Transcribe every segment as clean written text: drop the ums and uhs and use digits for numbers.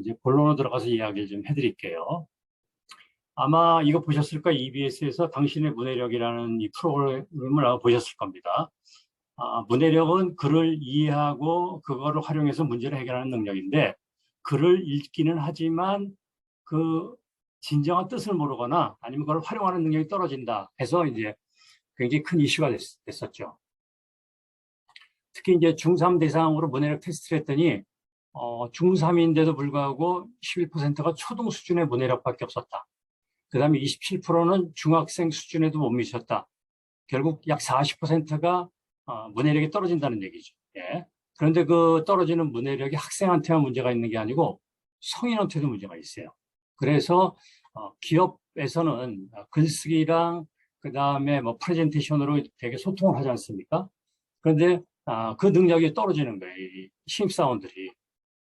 이제 본론으로 들어가서 이야기를 좀 해드릴게요. 아마 이거 보셨을 거예요. EBS에서 당신의 문해력이라는 이 프로그램을 아마 보셨을 겁니다. 문해력은 글을 이해하고 그거를 활용해서 문제를 해결하는 능력인데, 글을 읽기는 하지만 그 진정한 뜻을 모르거나 아니면 그걸 활용하는 능력이 떨어진다 해서 이제 굉장히 큰 이슈가 됐었죠. 특히 이제 중3 대상으로 문해력 테스트를 했더니 중3인데도 불구하고 11%가 초등 수준의 문해력밖에 없었다. 그 다음에 27%는 중학생 수준에도 못 미쳤다. 결국 약 40%가 문해력이 떨어진다는 얘기죠. 예. 그런데 그 떨어지는 문해력이 학생한테만 문제가 있는 게 아니고 성인한테도 문제가 있어요. 그래서 기업에서는 글쓰기랑 그 다음에 뭐 프레젠테이션으로 되게 소통을 하지 않습니까? 그런데 그 능력이 떨어지는 거예요. 이 신입사원들이.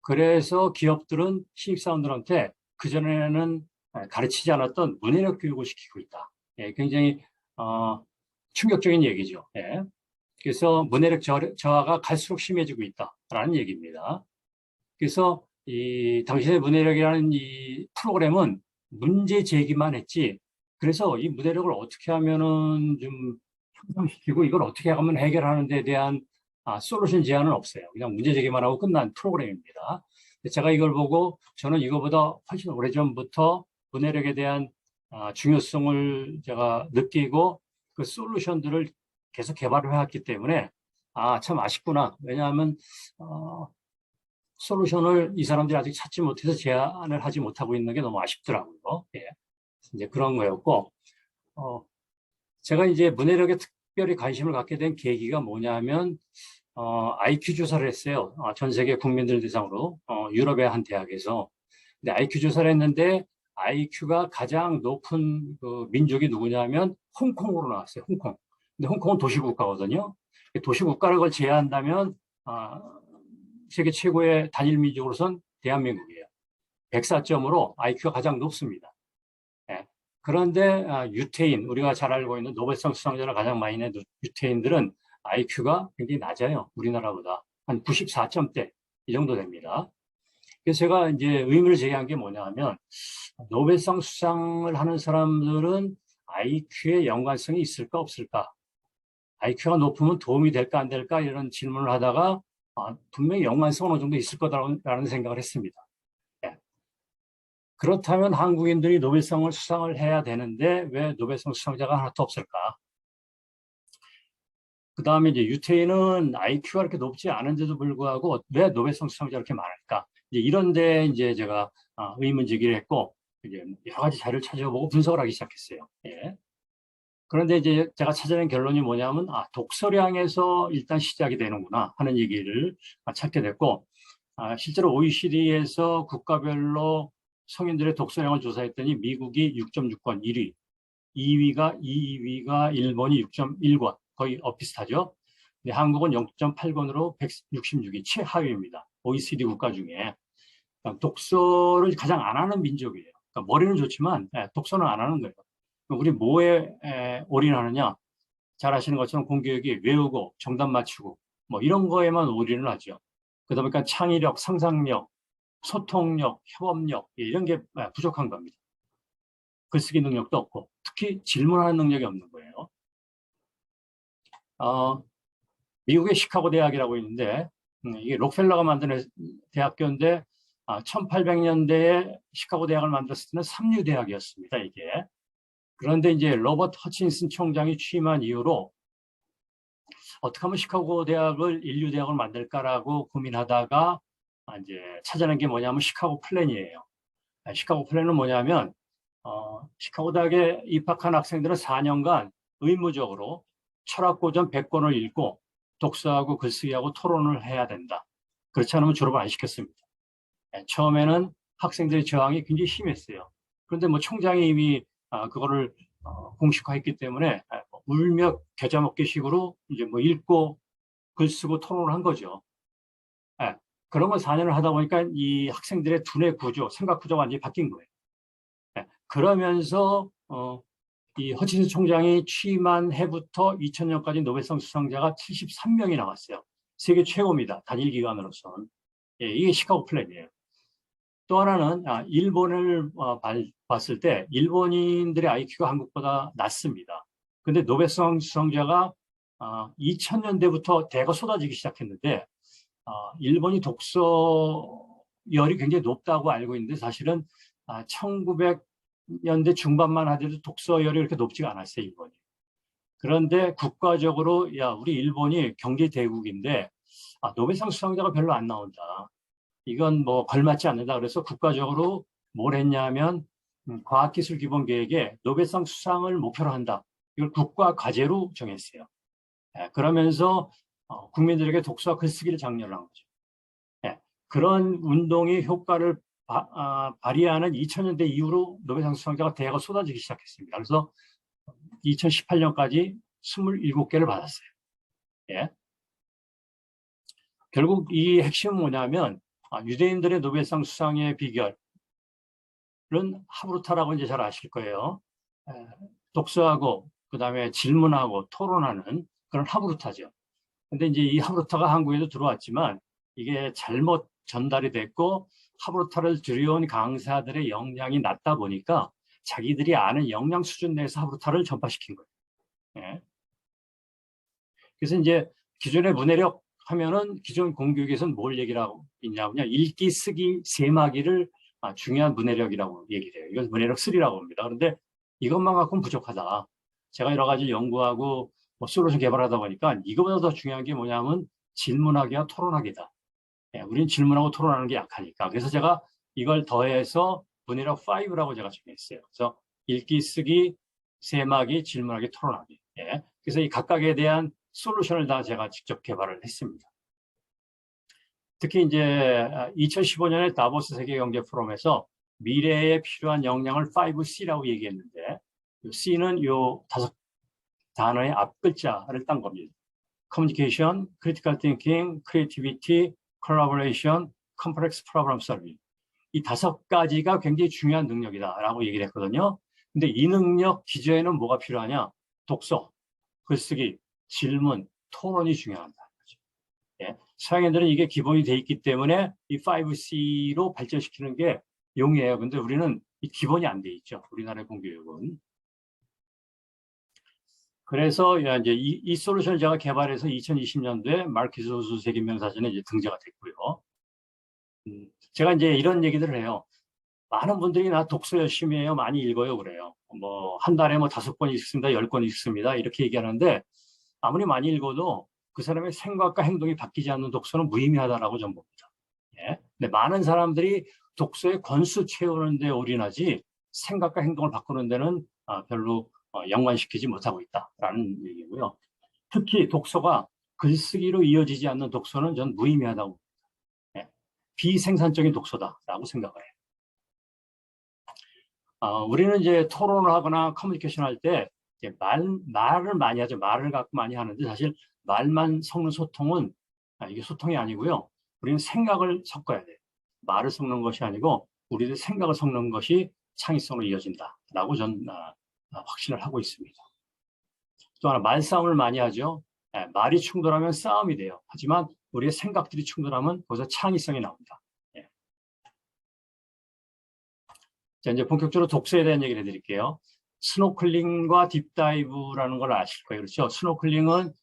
그래서 기업들은 신입사원들한테 그전에는 가르치지 않았던 문해력 교육을 시키고 있다. 예, 굉장히 충격적인 얘기죠. 예. 그래서 문해력 저하가 갈수록 심해지고 있다라는 얘기입니다. 그래서 이 당신의 문해력이라는 이 프로그램은 문제 제기만 했지, 그래서 이 문해력을 어떻게 하면은 좀 향상시키고 이걸 어떻게 하면 해결하는 데 대한 솔루션 제안은 없어요. 그냥 문제 제기만 하고 끝난 프로그램입니다. 제가 이걸 보고 저는 이거보다 훨씬 오래전부터 문해력에 대한 중요성을 제가 느끼고 그 솔루션들을 계속 개발을 해왔기 때문에 참 아쉽구나. 왜냐하면 솔루션을 이 사람들이 아직 찾지 못해서 제안을 하지 못하고 있는 게 너무 아쉽더라고요. 예. 이제 그런 거였고, 제가 이제 문해력에 특별히 관심을 갖게 된 계기가 뭐냐면, IQ 조사를 했어요. 전 세계 국민들 대상으로, 유럽의 한 대학에서. 근데 IQ 조사를 했는데, IQ가 가장 높은 그 민족이 누구냐면, 홍콩으로 나왔어요. 홍콩. 근데 홍콩은 도시국가거든요. 도시국가를 그걸 제외한다면, 세계 최고의 단일 민족으로선 대한민국이에요. 104점으로 IQ가 가장 높습니다. 예. 그런데 유태인, 우리가 잘 알고 있는 노벨상 수상자를 가장 많이 낸 유태인들은 IQ가 굉장히 낮아요. 우리나라보다. 한 94점대 이 정도 됩니다. 그래서 제가 이제 의문을 제기한 게 뭐냐 하면, 노벨상 수상을 하는 사람들은 IQ에 연관성이 있을까 없을까? IQ가 높으면 도움이 될까 안 될까? 이런 질문을 하다가 분명히 연관성은 어느 정도 있을 거다라는 생각을 했습니다. 예. 그렇다면 한국인들이 노벨상을 수상을 해야 되는데 왜 노벨상 수상자가 하나도 없을까? 그 다음에 이제 유태인은 IQ가 이렇게 높지 않은데도 불구하고 왜 노벨상 수상자가 이렇게 많을까? 이런데 이제 제가 의문 제기를 했고, 이제 여러 가지 자료를 찾아보고 분석을 하기 시작했어요. 예. 그런데 이제 제가 찾아낸 결론이 뭐냐면, 독서량에서 일단 시작이 되는구나 하는 얘기를 찾게 됐고, 실제로 OECD에서 국가별로 성인들의 독서량을 조사했더니 미국이 6.6권 1위, 2위가 일본이 6.1권, 거의 엇비슷하죠. 근데 한국은 0.8권으로 166위, 최하위입니다. OECD 국가 중에. 그러니까 독서를 가장 안 하는 민족이에요. 그러니까 머리는 좋지만 독서는 안 하는 거예요. 우리 뭐에 올인하느냐? 잘 아시는 것처럼 공교육이 외우고 정답 맞추고 뭐 이런 거에만 올인을 하죠. 그러다 보니까 창의력, 상상력, 소통력, 협업력 이런 게 부족한 겁니다. 글쓰기 능력도 없고 특히 질문하는 능력이 없는 거예요. 미국의 시카고 대학이라고 있는데 이게 록펠러가 만든 대학교인데 1800년대에 시카고 대학을 만들었을 때는 삼류 대학이었습니다. 이게. 그런데 이제 로버트 허친슨 총장이 취임한 이후로 어떻게 하면 시카고 대학을 인류 대학을 만들까라고 고민하다가 이제 찾아낸 게 뭐냐면 시카고 플랜이에요. 시카고 플랜은 뭐냐면 시카고 대학에 입학한 학생들은 4년간 의무적으로 철학고전 100권을 읽고 독서하고 글쓰기하고 토론을 해야 된다. 그렇지 않으면 졸업을 안 시켰습니다. 처음에는 학생들의 저항이 굉장히 심했어요. 그런데 뭐 총장이 이미 그거를 공식화했기 때문에 울며 겨자 먹기식으로 이제 뭐 읽고 글 쓰고 토론을 한 거죠. 그런 걸 4년을 하다 보니까 이 학생들의 두뇌 구조, 생각 구조가 완전히 바뀐 거예요. 그러면서 이 허친슨 총장이 취임한 해부터 2000년까지 노벨상 수상자가 73명이 나왔어요. 세계 최고입니다. 단일 기관으로서는. 이게 시카고 플랜이에요. 또 하나는 일본을 봤을 때 일본인들의 IQ가 한국보다 낮습니다. 근데 노벨상 수상자가 2000년대부터 대거 쏟아지기 시작했는데 일본이 독서열이 굉장히 높다고 알고 있는데 사실은 1900년대 중반만 하더라도 독서열이 그렇게 높지가 않았어요, 일본이. 그런데 국가적으로 우리 일본이 경제 대국인데 노벨상 수상자가 별로 안 나온다. 이건 뭐 걸맞지 않는다. 그래서 국가적으로 뭘 했냐면 과학기술 기본계획에 노벨상 수상을 목표로 한다. 이걸 국가 과제로 정했어요. 그러면서 국민들에게 독서와 글쓰기를 장려를 한 거죠. 그런 운동의 효과를 발휘하는 2000년대 이후로 노벨상 수상자가 대거 쏟아지기 시작했습니다. 그래서 2018년까지 27개를 받았어요. 결국 이 핵심은 뭐냐면 유대인들의 노벨상 수상의 비결은 하브루타라고 이제 잘 아실 거예요. 독서하고 그다음에 질문하고 토론하는 그런 하브루타죠. 근데 이제 이 하브루타가 한국에도 들어왔지만 이게 잘못 전달이 됐고 하브루타를 들여온 강사들의 역량이 낮다 보니까 자기들이 아는 역량 수준 내에서 하브루타를 전파시킨 거예요. 그래서 이제 기존의 문해력 하면은 기존 공교육에서는 뭘 얘기를 하고 있냐면요. 읽기, 쓰기, 세마기를 중요한 문해력이라고 얘기를 해요. 이건 문해력 3라고 합니다. 그런데 이것만 갖고는 부족하다. 제가 여러 가지 연구하고 솔루션 개발하다 보니까 이거보다 더 중요한 게 뭐냐면 질문하기와 토론하기다. 우리는 질문하고 토론하는 게 약하니까. 그래서 제가 이걸 더해서 문해력 5라고 제가 정했어요. 그래서 읽기, 쓰기, 세마기, 질문하기, 토론하기. 그래서 이 각각에 대한 솔루션을 다 제가 직접 개발을 했습니다. 특히 이제 2015년에 다보스 세계경제 포럼에서 미래에 필요한 역량을 5C라고 얘기했는데 C는 요 5단어의 앞글자를 딴 겁니다. Communication, Critical Thinking, Creativity, Collaboration, Complex Problem Solving. 이 5가지가 굉장히 중요한 능력이다라고 얘기를 했거든요. 근데 이 능력 기저에는 뭐가 필요하냐? 독서, 글쓰기, 질문, 토론이 중요하다. 서양인들은 이게 기본이 돼 있기 때문에 이 5C로 발전시키는 게 용이해요. 근데 우리는 이 기본이 안 돼 있죠. 우리나라의 공교육은. 그래서 이제 이 솔루션을 제가 개발해서 2020년도에 마르키스 호수 세계명사전에 이제 등재가 됐고요. 제가 이제 이런 얘기들을 해요. 많은 분들이 나 독서 열심히 해요. 많이 읽어요. 그래요. 뭐 한 달에 뭐 5권 읽습니다. 10권 읽습니다. 이렇게 얘기하는데 아무리 많이 읽어도 그 사람의 생각과 행동이 바뀌지 않는 독서는 무의미하다라고 저는 봅니다. 근데 많은 사람들이 독서의 권수 채우는 데 올인하지 생각과 행동을 바꾸는 데는 별로 연관시키지 못하고 있다라는 얘기고요. 특히 독서가 글쓰기로 이어지지 않는 독서는 전 무의미하다고 봅니다. 비생산적인 독서다라고 생각을 해요. 우리는 이제 토론을 하거나 커뮤니케이션 할 때 말을 많이 하죠. 말을 갖고 많이 하는데 사실 말만 섞는 소통은 이게 소통이 아니고요. 우리는 생각을 섞어야 돼요. 말을 섞는 것이 아니고 우리들 생각을 섞는 것이 창의성으로 이어진다라고 저는 확신을 하고 있습니다. 또 하나 말싸움을 많이 하죠. 말이 충돌하면 싸움이 돼요. 하지만 우리의 생각들이 충돌하면 거기서 창의성이 나옵니다. 자, 이제 본격적으로 독서에 대한 얘기를 해드릴게요. 스노클링과 딥다이브라는 걸 아실 거예요. 그렇죠? 스노클링은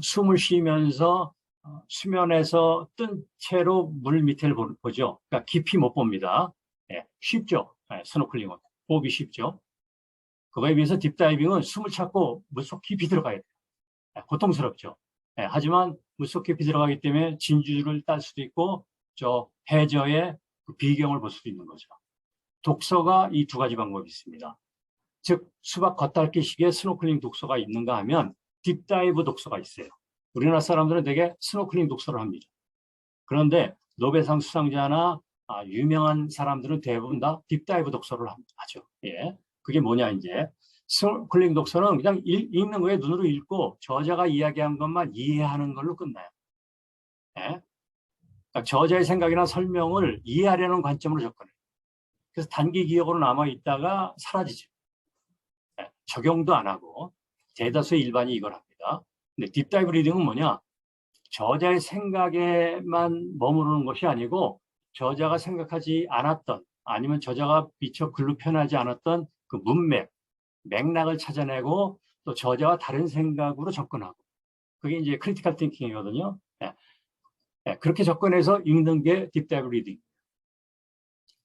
숨을 쉬면서 수면에서 뜬 채로 물 밑을 보죠. 그러니까 깊이 못 봅니다. 쉽죠. 스노클링은. 호흡이 쉽죠. 그거에 비해서 딥다이빙은 숨을 참고 물속 깊이 들어가야 돼요. 고통스럽죠. 하지만 물속 깊이 들어가기 때문에 진주를 딸 수도 있고 저 해저의 그 비경을 볼 수도 있는 거죠. 독서가 이 2가지 방법이 있습니다. 즉 수박 겉핥기식의 스노클링 독서가 있는가 하면 딥다이브 독서가 있어요. 우리나라 사람들은 되게 스노클링 독서를 합니다. 그런데 노벨상 수상자나 유명한 사람들은 대부분 다 딥다이브 독서를 하죠. 그게 뭐냐 이제 스노클링 독서는 그냥 읽는 거에 눈으로 읽고 저자가 이야기한 것만 이해하는 걸로 끝나요. 그러니까 저자의 생각이나 설명을 이해하려는 관점으로 접근해요. 그래서 단기 기억으로 남아있다가 사라지죠. 적용도 안 하고 대다수의 일반이 이걸 합니다. 근데 딥다이브 리딩은 뭐냐? 저자의 생각에만 머무르는 것이 아니고 저자가 생각하지 않았던 아니면 저자가 미처 글로 표현하지 않았던 그 문맥, 맥락을 찾아내고 또 저자와 다른 생각으로 접근하고 그게 이제 크리티컬 띵킹이거든요. 예. 예, 그렇게 접근해서 읽는 게 딥다이브 리딩.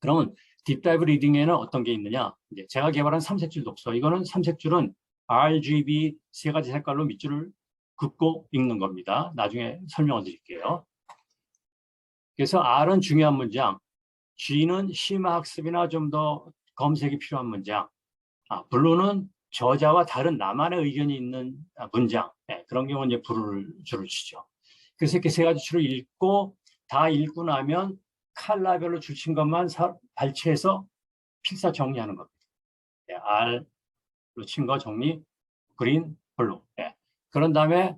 그러면 딥다이브 리딩에는 어떤 게 있느냐? 이제 제가 개발한 삼색줄 독서. 이거는 삼색줄은 RGB 세 가지 색깔로 밑줄을 긋고 읽는 겁니다. 나중에 설명을 드릴게요. 그래서 R은 중요한 문장, G는 심화학습이나 좀 더 검색이 필요한 문장, 블루는 저자와 다른 나만의 의견이 있는 문장, 네, 그런 경우는 이제 블루를 줄을 치죠. 그래서 이렇게 세 가지 줄을 읽고 다 읽고 나면 컬러별로 줄친 것만 발췌해서 필사 정리하는 겁니다. 네, R로 친 거 정리, 그린, 블루. 네. 그런 다음에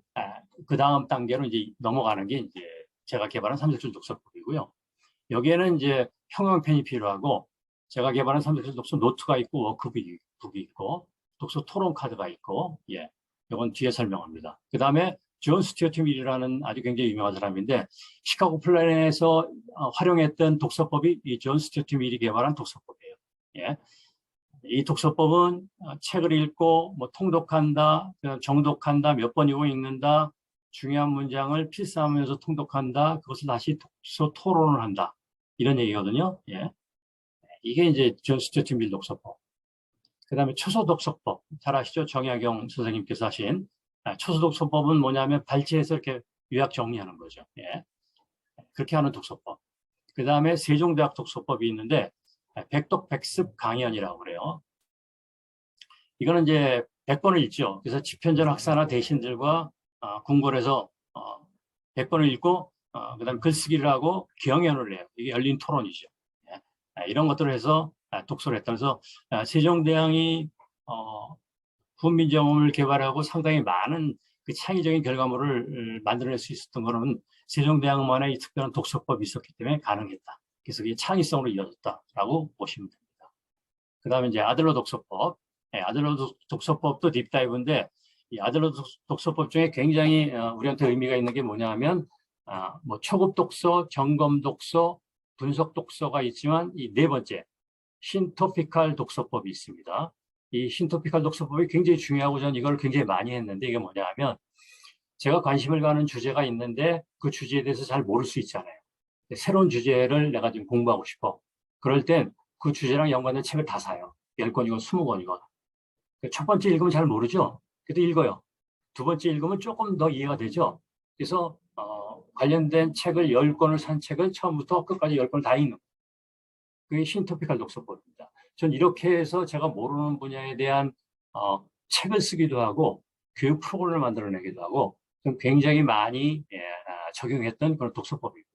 그 다음 단계로 이제 넘어가는 게 이제 제가 개발한 삼색줄 독서법이고요. 여기에는 이제 형광펜이 필요하고 제가 개발한 삼색줄 독서 노트가 있고 워크북이 있고 독서 토론 카드가 있고 예, 이건 뒤에 설명합니다. 그 다음에 존 스튜어트 밀이라는 아주 굉장히 유명한 사람인데 시카고 플래넷에서 활용했던 독서법이 이 존 스튜어트 밀이 개발한 독서법이에요. 예. 이 독서법은 책을 읽고 뭐 통독한다, 정독한다, 몇 번이고 읽는다, 중요한 문장을 필사하면서 통독한다, 그것을 다시 독서 토론을 한다. 이런 얘기거든요. 예. 이게 이제 존 스튜어트 밀 독서법. 그 다음에 초소독서법. 잘 아시죠? 정약용 선생님께서 하신. 초소독서법은 뭐냐면 발췌해서 이렇게 요약 정리하는 거죠. 예. 그렇게 하는 독서법. 그 다음에 세종대학 독서법이 있는데 백독백습 강연이라고 그래요. 이거는 이제 100번을 읽죠. 그래서 집현전 학사나 대신들과 궁궐에서 100번을 읽고 그다음 글쓰기를 하고 경연을 해요. 이게 열린 토론이죠. 예. 이런 것들을 해서 독서를 했다. 그래서 세종대왕이 훈민정음을 개발하고 상당히 많은 그 창의적인 결과물을 만들어낼 수 있었던 것은 세종대왕만의 이 특별한 독서법이 있었기 때문에 가능했다. 그래서 이게 창의성으로 이어졌다라고 보시면 됩니다. 그 다음에 이제 아들러 독서법. 네, 아들러 독서법도 딥다이브인데 이 아들러 독서법 중에 굉장히 우리한테 의미가 있는 게 뭐냐 하면 뭐 초급 독서, 점검 독서, 분석 독서가 있지만 이 네 번째 신토피칼 독서법이 있습니다. 이 신토피칼 독서법이 굉장히 중요하고 저는 이걸 굉장히 많이 했는데 이게 뭐냐 하면 제가 관심을 가는 주제가 있는데 그 주제에 대해서 잘 모를 수 있잖아요. 새로운 주제를 내가 지금 공부하고 싶어. 그럴 땐 그 주제랑 연관된 책을 다 사요. 10권이건 20권이건. 첫 번째 읽으면 잘 모르죠? 그래도 읽어요. 두 번째 읽으면 조금 더 이해가 되죠? 그래서 관련된 책을 10권을 산 책을 처음부터 끝까지 10권을 다 읽는 그게 신토피칼 독서법입니다. 전 이렇게 해서 제가 모르는 분야에 대한 책을 쓰기도 하고 교육 프로그램을 만들어내기도 하고 좀 굉장히 많이 적용했던 그런 독서법입니다.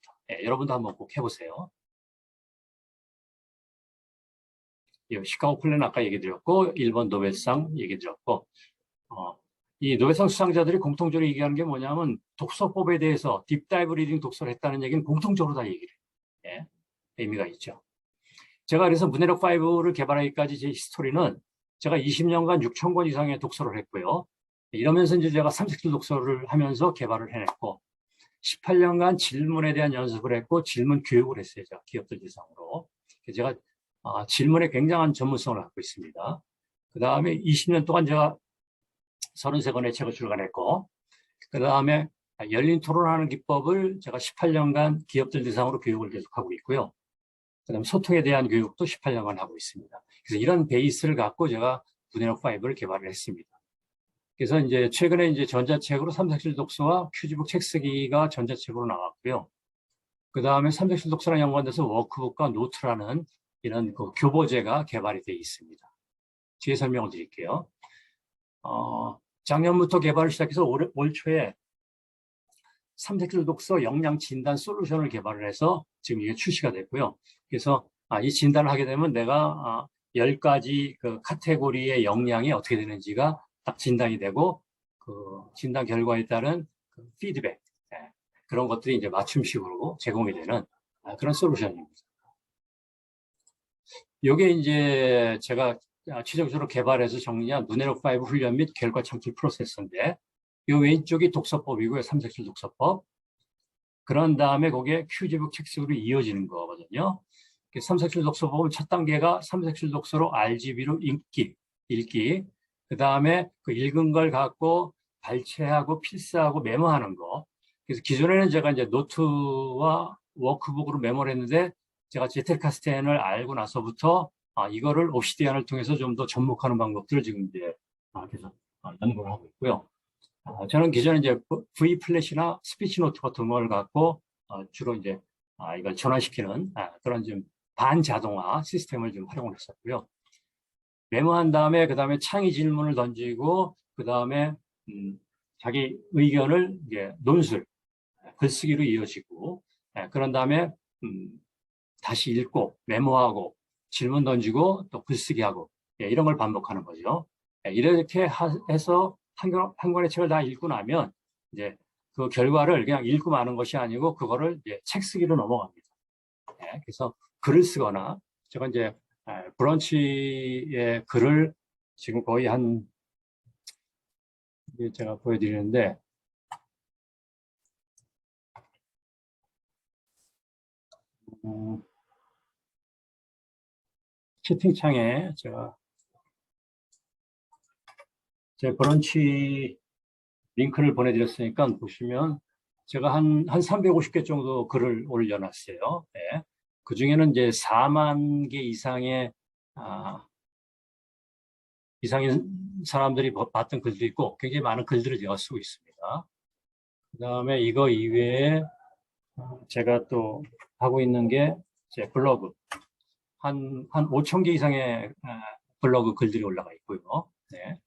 여러분도 한번 꼭 해보세요. 시카고 플랜 아까 얘기 드렸고 일본 노벨상 얘기 드렸고 이 노벨상 수상자들이 공통적으로 얘기하는 게 뭐냐면 독서법에 대해서 딥다이브 리딩 독서를 했다는 얘기는 공통적으로 다 얘기를 해요. 의미가 있죠. 제가 그래서 문해력 5를 개발하기까지 제 히스토리는 제가 20년간 6,000권 이상의 독서를 했고요. 이러면서 이제 제가 삼색줄 독서를 하면서 개발을 해냈고 18년간 질문에 대한 연습을 했고 질문 교육을 했어요. 제가 기업들 대상으로. 제가 질문에 굉장한 전문성을 갖고 있습니다. 그 다음에 20년 동안 제가 33권의 책을 출간했고 그 다음에 열린 토론하는 기법을 제가 18년간 기업들 대상으로 교육을 계속하고 있고요. 그 다음에 소통에 대한 교육도 18년간 하고 있습니다. 그래서 이런 베이스를 갖고 제가 문해력 5를 개발을 했습니다. 그래서 이제 최근에 이제 전자책으로 삼색줄 독서와 큐지북 책 쓰기가 전자책으로 나왔고요. 그 다음에 삼색줄 독서랑 연관돼서 워크북과 노트라는 이런 그 교보제가 개발이 되어 있습니다. 뒤에 설명을 드릴게요. 작년부터 개발을 시작해서 올 초에 삼색줄 독서 역량 진단 솔루션을 개발을 해서 지금 이게 출시가 됐고요. 그래서 이 진단을 하게 되면 내가 10가지 그 카테고리의 역량이 어떻게 되는지가 딱 진단이 되고 그 진단 결과에 따른 그 피드백 그런 것들이 이제 맞춤식으로 제공이 되는 그런 솔루션입니다. 이게 이제 제가 최종적으로 개발해서 정리한 문해력 5 훈련 및 결과 창출 프로세서인데 이 왼쪽이 독서법이고요. 삼색줄 독서법. 그런 다음에 그게 큐지북 책식으로 이어지는 거거든요. 삼색줄 독서 보면 첫 단계가 삼색줄 독서로 RGB로 읽기. 그 다음에 그 읽은 걸 갖고 발췌하고 필사하고 메모하는 거. 그래서 기존에는 제가 이제 노트와 워크북으로 메모를 했는데 제가 제텔카스텐을 알고 나서부터 이거를 옵시디안을 통해서 좀 더 접목하는 방법들을 지금 이제 계속 연구를 하고 있고요. 저는 기존에 이제 V 플래시나 스피치 노트 같은 걸 갖고 주로 이제 이걸 전환시키는 그런 좀 반자동화 시스템을 좀 활용을 했었고요. 메모한 다음에 그 다음에 창의 질문을 던지고 그 다음에 자기 의견을 이제 논술, 글쓰기로 이어지고 그런 다음에 다시 읽고 메모하고 질문 던지고 또 글쓰기 하고 이런 걸 반복하는 거죠. 이렇게 해서 한 권의 책을 다 읽고 나면 이제 그 결과를 그냥 읽고 마는 것이 아니고 그거를 이제 책 쓰기로 넘어갑니다. 그래서 글을 쓰거나 제가 이제 브런치의 글을 지금 거의 한 제가 보여드리는데 채팅창에 제가 제 브런치 링크를 보내드렸으니까 보시면 제가 한 350개 정도 글을 올려놨어요. 네. 그 중에는 이제 4만 개 이상의 이상의 사람들이 봤던 글도 있고 굉장히 많은 글들을 제가 쓰고 있습니다. 그 다음에 이거 이외에 제가 또 하고 있는 게 제 블로그 한 5천 개 이상의 블로그 글들이 올라가 있고요. 네.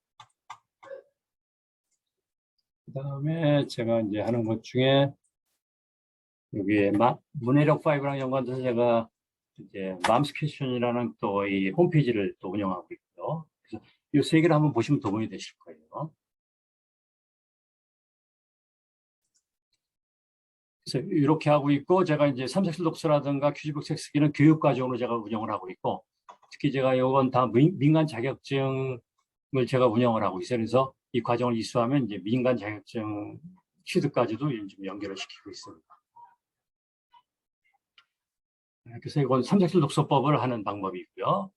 그 다음에 제가 이제 하는 것 중에 여기에 문해력 5랑 연관돼서 제가 이제 맘스퀘션이라는 또 이 홈페이지를 또 운영하고 있고요. 그래서 이 세 개를 한번 보시면 도움이 되실 거예요. 그래서 이렇게 하고 있고 제가 이제 삼색술 독서라든가 큐지북 책 쓰기는 교육 과정으로 제가 운영을 하고 있고 특히 제가 이건 다 민간 자격증을 제가 운영을 하고 있어요. 그래서 이 과정을 이수하면 이제 민간 자격증 취득까지도 좀 연결을 시키고 있습니다. 그래서 이건 삼색술 독서법을 하는 방법이 있고요.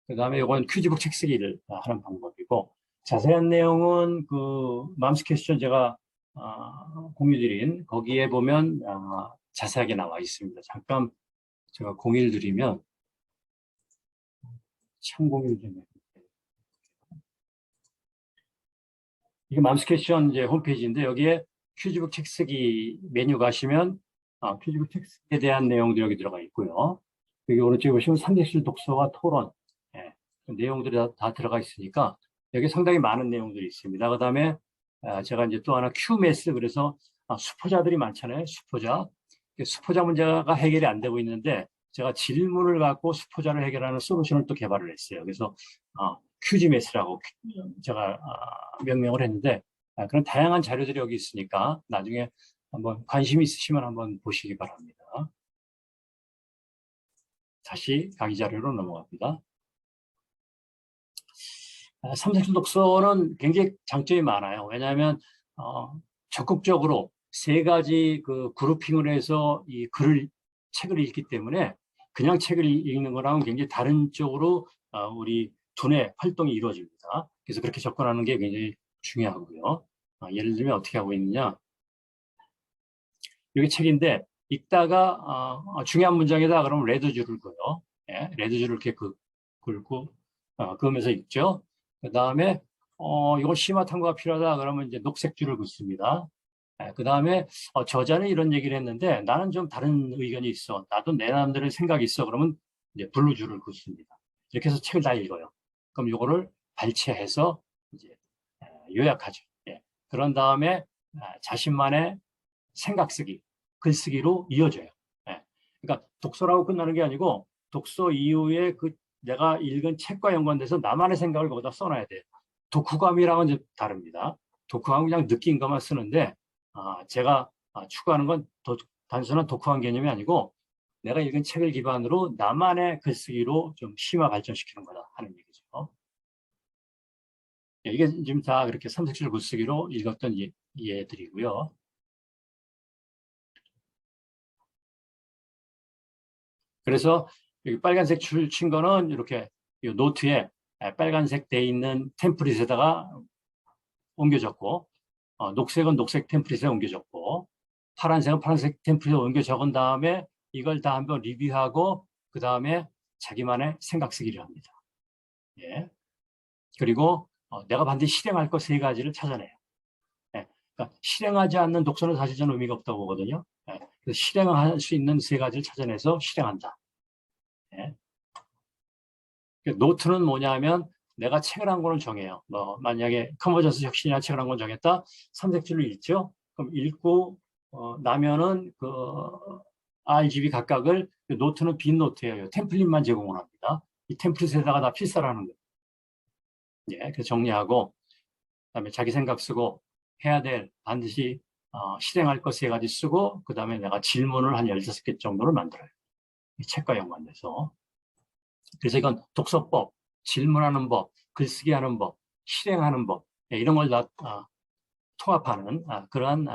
그 다음에 이건 큐지북 책 쓰기를 하는 방법이고 자세한 내용은 그 맘스퀘스천 제가 공유 드린 거기에 보면 자세하게 나와 있습니다. 잠깐 제가 공유를 드리면 참고를 좀 해볼게요. 이게 맘스퀘스천 이제 홈페이지인데 여기에 큐지북 책 쓰기 메뉴 가시면 큐지북 책 쓰기에 대한 내용들이 여기 들어가 있고요. 여기 오른쪽에 보시면 삼색술 독서와 토론 내용들이 다 들어가 있으니까 여기 상당히 많은 내용들이 있습니다. 그 다음에 제가 이제 또 하나 큐메스 그래서 수포자들이 많잖아요. 수포자 문제가 해결이 안 되고 있는데 제가 질문을 갖고 수포자를 해결하는 솔루션을 또 개발을 했어요. 그래서 큐지메스라고 제가 명명을 했는데 그런 다양한 자료들이 여기 있으니까 나중에 한번 관심 있으시면 한번 보시기 바랍니다. 다시 강의 자료로 넘어갑니다. 삼색술 독서는 굉장히 장점이 많아요. 왜냐하면 적극적으로 세 가지 그 그룹핑을 해서 이 책을 읽기 때문에 그냥 책을 읽는 거랑은 굉장히 다른 쪽으로 우리 두뇌 활동이 이루어집니다. 그래서 그렇게 접근하는 게 굉장히 중요하고요. 예를 들면 어떻게 하고 있느냐. 이게 책인데 읽다가 중요한 문장이다 그러면 레드줄을 그어요. 예, 레드줄을 이렇게 긁고 그으면서 읽죠. 그 다음에 이거 심화 탐구가 필요하다 그러면 이제 녹색 줄을 긋습니다. 그 다음에 저자는 이런 얘기를 했는데 나는 좀 다른 의견이 있어. 나도 내 나름대로 생각이 있어. 그러면 이제 블루 줄을 긋습니다. 이렇게 해서 책을 다 읽어요. 그럼 이거를 발췌해서 이제 요약하죠. 예. 그런 다음에 자신만의 생각 쓰기, 글쓰기로 이어져요. 예. 그러니까 독서라고 끝나는 게 아니고 독서 이후에 그 내가 읽은 책과 연관돼서 나만의 생각을 거기다 써놔야 돼요. 독후감이랑은 좀 다릅니다. 독후감은 그냥 느낀 것만 쓰는데 제가 추구하는 건 단순한 독후감 개념이 아니고 내가 읽은 책을 기반으로 나만의 글쓰기로 좀 심화 발전시키는 거다 하는 얘기죠. 예, 이게 지금 다 그렇게 삼색줄 글쓰기로 읽었던 예들이고요. 그래서 여기 빨간색 줄 친 거는 이렇게 이 노트에 빨간색 돼 있는 템플릿에다가 옮겨졌고, 녹색은 녹색 템플릿에 옮겨졌고, 파란색은 파란색 템플릿에 옮겨 적은 다음에 이걸 다 한번 리뷰하고 그 다음에 자기만의 생각 쓰기를 합니다. 예. 그리고 내가 반드시 실행할 것 세 가지를 찾아내요. 예. 그러니까 실행하지 않는 독서는 사실 저는 의미가 없다고 보거든요. 예. 그래서 실행할 수 있는 세 가지를 찾아내서 실행한다. 예. 노트는 뭐냐면 내가 책을 한 권을 정해요. 만약에 컨버전스 혁신이라는 책을 한 권 정했다. 삼색줄로 읽죠. 그럼 읽고 나면은 그 RGB 각각을 노트는 빈 노트예요. 템플릿만 제공을 합니다. 이 템플릿에다가 다 필사를 하는 거예요. 예, 그래서 정리하고 그다음에 자기 생각 쓰고 해야 될 반드시 실행할 것 세 가지 쓰고 그다음에 내가 질문을 한 15개 정도를 만들어요. 이 책과 연관돼서. 그래서 이건 독서법, 질문하는 법, 글쓰기 하는 법, 실행하는 법 이런 걸 다 통합하는 그러한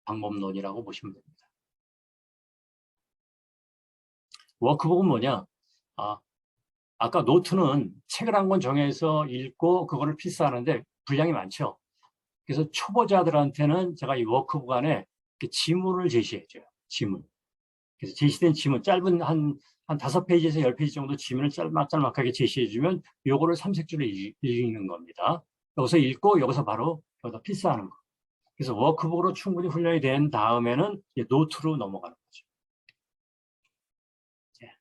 방법론이라고 보시면 됩니다. 워크북은 뭐냐? 아까 노트는 책을 한 권 정해서 읽고 그거를 필사하는데 분량이 많죠. 그래서 초보자들한테는 제가 이 워크북 안에 지문을 제시해줘요. 지문. 그래서 제시된 지문, 짧은 한 5페이지에서 10페이지 정도 지문을 짤막짤막하게 제시해주면 요거를 삼색줄로 읽는 겁니다. 여기서 읽고 여기서 바로 여기다 필사하는 거. 그래서 워크북으로 충분히 훈련이 된 다음에는 노트로 넘어가는 거죠. 예,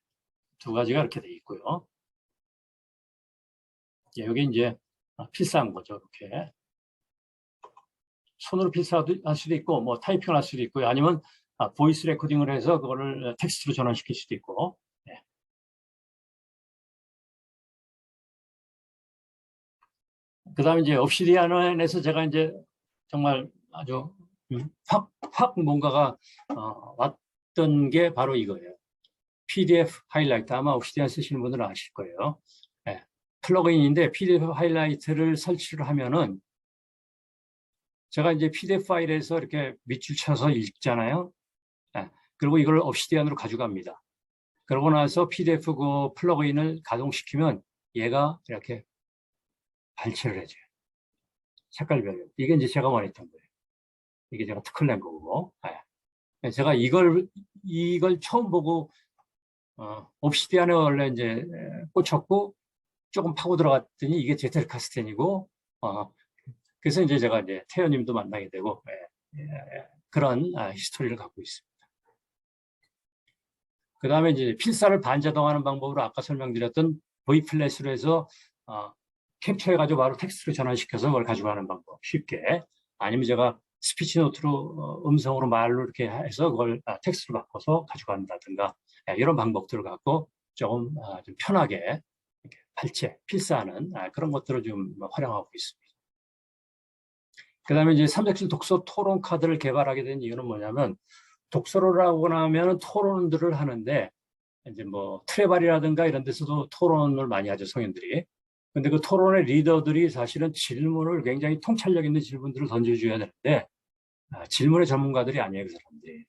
두 가지가 이렇게 돼 있고요. 예, 여기 이제 필사한 거죠. 이렇게. 손으로 필사할 수도 있고, 뭐 타이핑을 할 수도 있고요. 아니면 보이스 레코딩을 해서 그거를 텍스트로 전환시킬 수도 있고. 예. 그 다음에 이제 옵시디안에서 제가 이제 정말 아주 확 뭔가가 왔던 게 바로 이거예요. PDF 하이라이트. 아마 옵시디안 쓰시는 분들은 아실 거예요. 예. 플러그인인데 PDF 하이라이트를 설치를 하면은 제가 이제 PDF 파일에서 이렇게 밑줄 쳐서 읽잖아요. 예. 그리고 이걸 옵시디안으로 가져갑니다. 그러고 나서 PDF 그 플러그인을 가동시키면 얘가 이렇게 발췌를 해줘요. 색깔별로. 이게 이제 제가 원했던 거예요. 이게 제가 특허를 낸 거고. 예. 제가 이걸 처음 보고 옵시디안에 원래 이제 꽂혔고 조금 파고 들어갔더니 이게 제텔카스텐이고 그래서 이제 제가 이제 태연님도 만나게 되고 그런 히스토리를 갖고 있습니다. 그 다음에 이제 필사를 반자동하는 방법으로 아까 설명드렸던 V플래시로 해서 캡처해가지고 바로 텍스트로 전환시켜서 그걸 가져가는 방법 쉽게. 아니면 제가 스피치 노트로 음성으로 말로 이렇게 해서 그걸 텍스트로 바꿔서 가져간다든가 이런 방법들을 갖고 조금 좀 편하게 이렇게 발췌, 필사하는 그런 것들을 좀 활용하고 있습니다. 그 다음에 이제 삼색줄 독서 토론 카드를 개발하게 된 이유는 뭐냐면 독서를 하고 나면 토론들을 하는데 이제 뭐 트레발이라든가 이런 데서도 토론을 많이 하죠, 성인들이. 근데 그 토론의 리더들이 사실은 질문을 굉장히 통찰력 있는 질문들을 던져줘야 되는데 질문의 전문가들이 아니에요, 그 사람들이.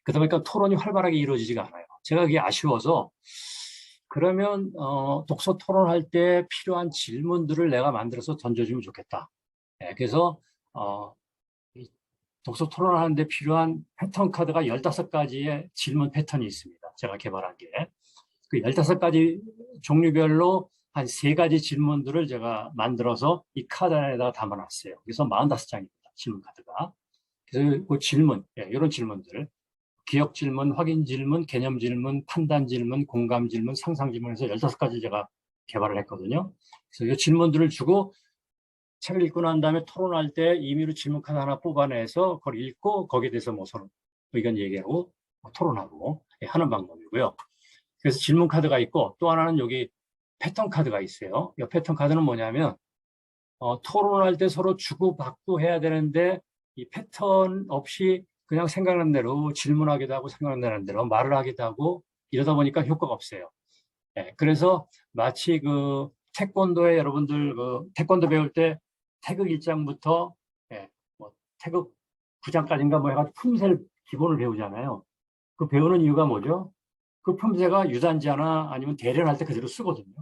그러다 보니까 토론이 활발하게 이루어지지가 않아요. 제가 그게 아쉬워서 그러면 독서 토론할 때 필요한 질문들을 내가 만들어서 던져주면 좋겠다. 그래서 독서 토론하는데 필요한 패턴 카드가 15가지의 질문 패턴이 있습니다. 제가 개발한 게. 그 15가지 종류별로 한 3가지 질문들을 제가 만들어서 이 카드 안에다가 담아놨어요. 그래서 45장입니다. 질문 카드가. 그래서 그 질문, 이런 질문들. 기억 질문, 확인 질문, 개념 질문, 판단 질문, 공감 질문, 상상 질문에서 15가지 제가 개발을 했거든요. 그래서 이 질문들을 주고 책을 읽고 난 다음에 토론할 때 임의로 질문 카드 하나 뽑아내서 그걸 읽고 거기에 대해서 뭐 서로 의견 얘기하고 토론하고 하는 방법이고요. 그래서 질문 카드가 있고 또 하나는 여기 패턴 카드가 있어요. 이 패턴 카드는 뭐냐면 토론할 때 서로 주고받고 해야 되는데 이 패턴 없이 그냥 생각나는 대로 질문하기도 하고 생각나는 대로 말을 하기도 하고 이러다 보니까 효과가 없어요. 그래서 마치 그 태권도에 여러분들 그 태권도 배울 때 태극 1장부터 뭐 태극 9장까지인가 뭐 해가지고 품새를 기본을 배우잖아요. 그 배우는 이유가 뭐죠? 그 품새가 유단자나 아니면 대련할 때 그대로 쓰거든요.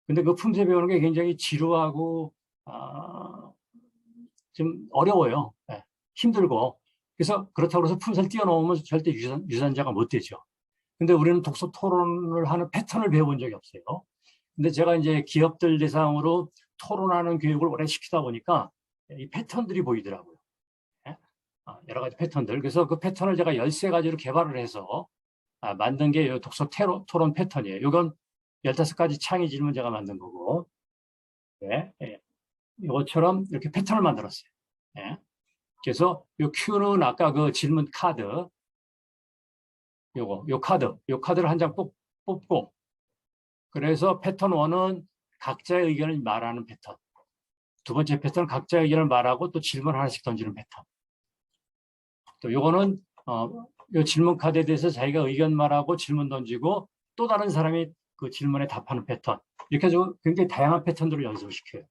근데 그 품새 배우는 게 굉장히 지루하고, 좀 어려워요. 예, 힘들고. 그래서 그렇다고 해서 품새를 뛰어넘으면 절대 유단자가 못 되죠. 근데 우리는 독서 토론을 하는 패턴을 배워본 적이 없어요. 근데 제가 이제 기업들 대상으로 토론하는 교육을 오래 시키다 보니까 이 패턴들이 보이더라고요. 예? 여러 가지 패턴들. 그래서 그 패턴을 제가 13가지로 개발을 해서 만든 게 이 독서 토론 패턴이에요. 이건 15가지 창의 질문 제가 만든 거고, 네, 예. 이것처럼 이렇게 패턴을 만들었어요. 예. 그래서 이 Q는 아까 그 질문 카드, 요 카드를 한 장 뽑고, 그래서 패턴 1은 각자의 의견을 말하는 패턴. 두 번째 패턴은 각자의 의견을 말하고 또 질문 하나씩 던지는 패턴. 또 요거는 요 질문 카드에 대해서 자기가 의견 말하고 질문 던지고 또 다른 사람이 그 질문에 답하는 패턴. 이렇게 해서 굉장히 다양한 패턴들을 연습을 시켜요.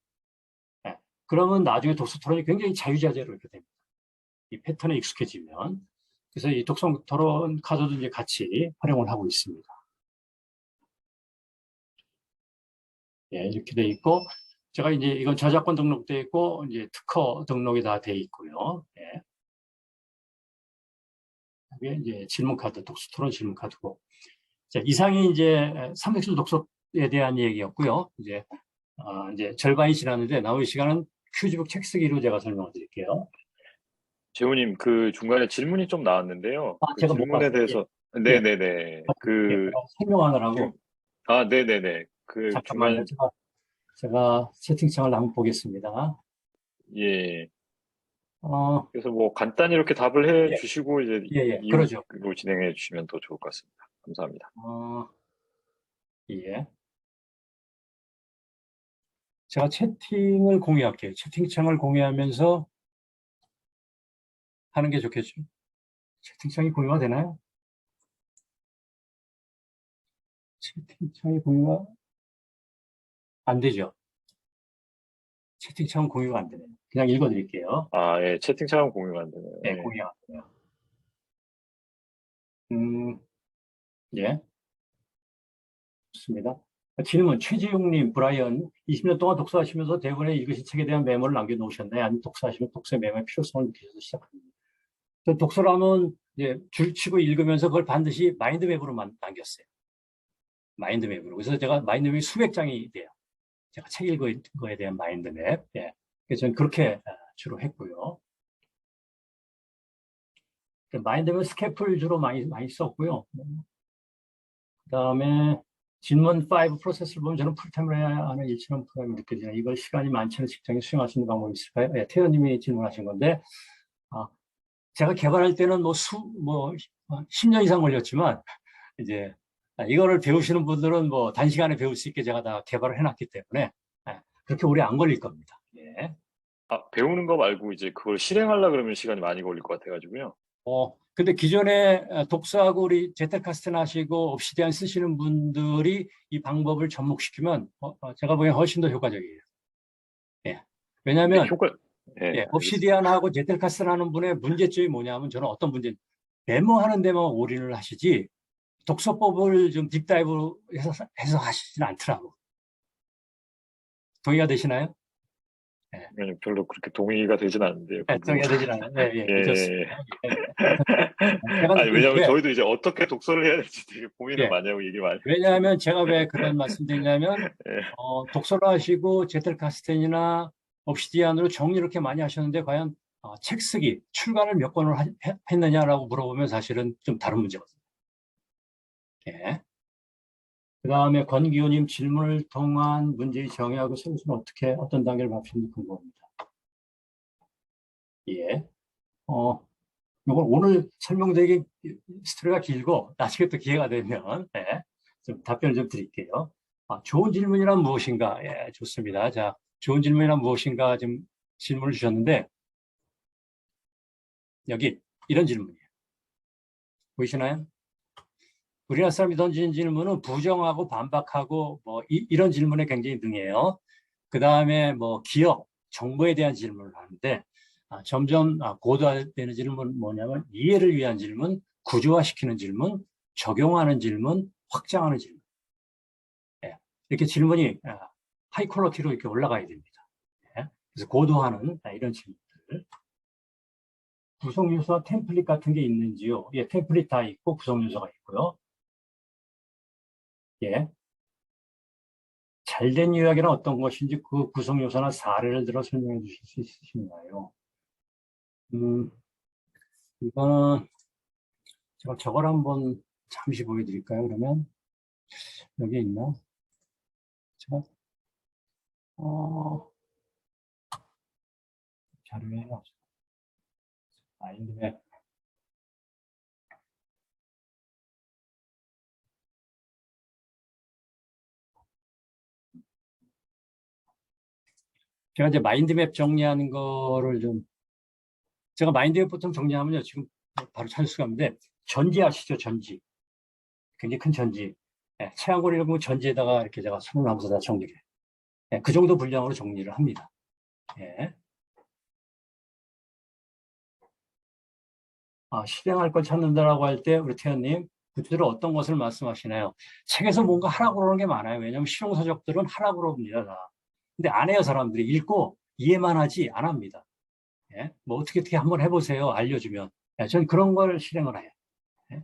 네. 그러면 나중에 독서 토론이 굉장히 자유자재로 이렇게 됩니다. 이 패턴에 익숙해지면. 그래서 이 독서 토론 카드도 이제 같이 활용을 하고 있습니다. 예, 이렇게 돼 있고, 제가 이제 이건 저작권 등록돼 있고, 이제 특허 등록이 다 돼 있고요. 예. 이게 이제 질문 카드, 독서 토론 질문 카드고. 자, 이상이 이제 삼백수 독서에 대한 얘기였고요. 이제 절반이 지났는데 나머지 시간은 퀴즈북 책 쓰기로 제가 설명을 드릴게요. 재훈님, 그 중간에 질문이 좀 나왔는데요. 그 제가 못 질문에 봤어요. 대해서, 예, 예. 네네네. 설명하느라고. 네네네. 그 잠깐만요. 중간에, 제가 채팅창을 한번 보겠습니다. 예. 어, 그래서 뭐 간단히 이렇게 답을 해 예, 주시고, 이제 예, 예. 그러죠. 이유로 진행해 주시면 더 좋을 것 같습니다. 감사합니다. 예. 제가 채팅을 공유할게요. 채팅창을 공유하면서 하는 게 좋겠죠. 채팅창이 공유가 되나요? 채팅창이 공유가 안 되죠. 채팅창 공유가 안 되네요. 그냥 읽어드릴게요. 예. 채팅창은 공유가 안 되네요. 네, 예. 공유가 안 되네요. 예. 좋습니다. 질문, 최지용님, 브라이언, 20년 동안 독서하시면서 대본에 읽으신 책에 대한 메모를 남겨놓으셨나요? 아니면 독서하시면 독서 메모의 필요성을 느끼셔서 시작합니다. 독서라면 이제 줄치고 읽으면서 그걸 반드시 마인드맵으로 남겼어요. 마인드맵으로. 그래서 제가 마인드맵이 수백 장이 돼요. 제가 책 읽은 거에 대한 마인드맵. 예. 그래서 저는 그렇게 주로 했고요. 마인드맵 스케프를 주로 많이 썼고요. 그 다음에 질문 5 프로세스를 보면 저는 풀타임을 해야 하는 일처럼 프로그램이 느껴지네요. 이걸 시간이 많지 않은 직장에 수행할 수 있는 방법이 있을까요? 예, 태연님이 질문하신 건데, 제가 개발할 때는 10년 이상 걸렸지만, 이제, 이거를 배우시는 분들은 뭐 단시간에 배울 수 있게 제가 다 개발을 해놨기 때문에, 그렇게 오래 안 걸릴 겁니다. 예. 배우는 거 말고 이제 그걸 실행하려고 그러면 시간이 많이 걸릴 것 같아가지고요. 근데 기존에 독서하고 우리 제텔카스텐 하시고 옵시디안 쓰시는 분들이 이 방법을 접목시키면 제가 보기엔 훨씬 더 효과적이에요. 예. 왜냐하면 예, 옵시디안하고 제텔카스텐 하는 분의 문제점이 뭐냐면 저는 어떤 문제, 메모하는 데만 올인을 하시지 독서법을 좀 딥다이브 해서 하시진 않더라고. 동의가 되시나요? 예, 별로 그렇게 동의가 되진 않는데요. 그 동의가 되진 않아요. 예, 그렇습니다. 아니, 왜냐하면 저희도 이제 어떻게 독서를 해야 될지 되게 고민을 많이 하고 얘기 많이. 왜냐하면 제가 왜 그런 말씀 드리냐면, 독서를 하시고 제텔카스텐이나 옵시디안으로 정리 이렇게 많이 하셨는데, 과연 책 쓰기, 출간을 몇 권을 했느냐라고 물어보면 사실은 좀 다른 문제거든요. 예. 그 다음에 권기호님 질문을 통한 문제의 정의하고 솔루션은 어떤 단계를 밟히는지 궁금합니다. 예. 이건 오늘 설명되기 스토리가 길고 나중에 또 기회가 되면 좀 답변을 좀 드릴게요. 좋은 질문이란 무엇인가? 예, 좋습니다. 자, 좋은 질문이란 무엇인가 좀 질문을 주셨는데 여기 이런 질문이에요. 보이시나요? 우리나라 사람이 던지는 질문은 부정하고 반박하고 이런 질문에 굉장히 능해요. 그 다음에 기억, 정보에 대한 질문을 하는데 점점 고도화되는 질문은 뭐냐면 이해를 위한 질문, 구조화시키는 질문, 적용하는 질문, 확장하는 질문. 예, 이렇게 질문이 하이 퀄리티로 이렇게 올라가야 됩니다. 예, 그래서 고도화는 이런 질문들. 구성 요소와 템플릿 같은 게 있는지요? 예, 템플릿 다 있고 구성 요소가 있고요. 예. 잘된 요약이란 어떤 것인지 그 구성 요소나 사례를 들어 설명해 주실 수 있으신가요? 이거는 제가 저걸 한번 잠시 보여드릴까요? 그러면 여기 있나? 제가 자료에 마인드맵. 제가 이제 마인드맵 정리하는 거를 좀, 제가 마인드맵 보통 정리하면요, 지금 바로 찾을 수가 없는데, 전지 아시죠? 전지. 굉장히 큰 전지. 예, 체한고리를 보면 전지에다가 이렇게 제가 손을 하면서 다 정리를 해요. 예, 그 정도 분량으로 정리를 합니다. 예. 실행할 걸 찾는다라고 할 때, 우리 태연님, 구체적으로 어떤 것을 말씀하시나요? 책에서 뭔가 하라고 그러는 게 많아요. 왜냐하면 실용서적들은 하라고 그럽니다. 다. 근데 안 해요, 사람들이. 읽고 이해만 하지 안 합니다. 예? 뭐 어떻게 한번 해보세요. 알려주면. 예, 전 그런 걸 실행을 해요. 예?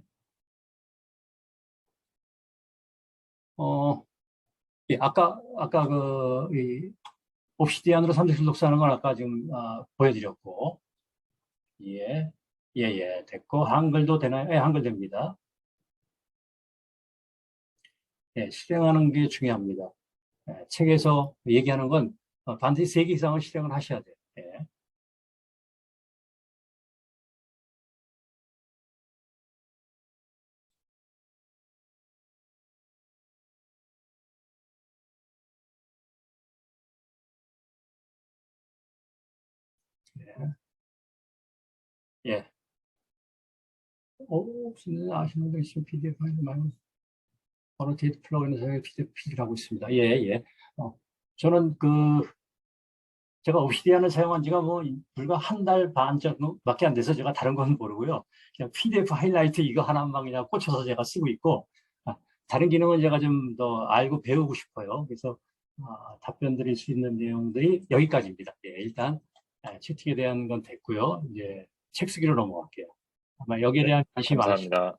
예, 아까 옵시디안으로 3대 독서하는 건 아까 지금 보여드렸고, 예, 예, 됐고, 한글도 되나요? 예, 한글 됩니다. 예, 실행하는 게 중요합니다. 예, 책에서 얘기하는 건 반드시 3개 이상을 실행을 하셔야 돼요. 예. 예. 혹시 아시는 분들 있으면 PDF 파일 많이 어노테이트 플러그인을 사용해 PDF를 하고 있습니다. 예, 예. 저는 제가 옵시디안을 사용한 지가 뭐 불과 한 달 반 정도밖에 안 돼서 제가 다른 건 모르고요. 그냥 PDF 하이라이트 이거 하나만 그냥 꽂혀서 제가 쓰고 있고, 다른 기능은 제가 좀 더 알고 배우고 싶어요. 그래서 답변 드릴 수 있는 내용들이 여기까지입니다. 예, 일단 채팅에 대한 건 됐고요. 이제 책 쓰기로 넘어갈게요. 아마 여기에 네, 대한 관심이 많으실 감사합니다.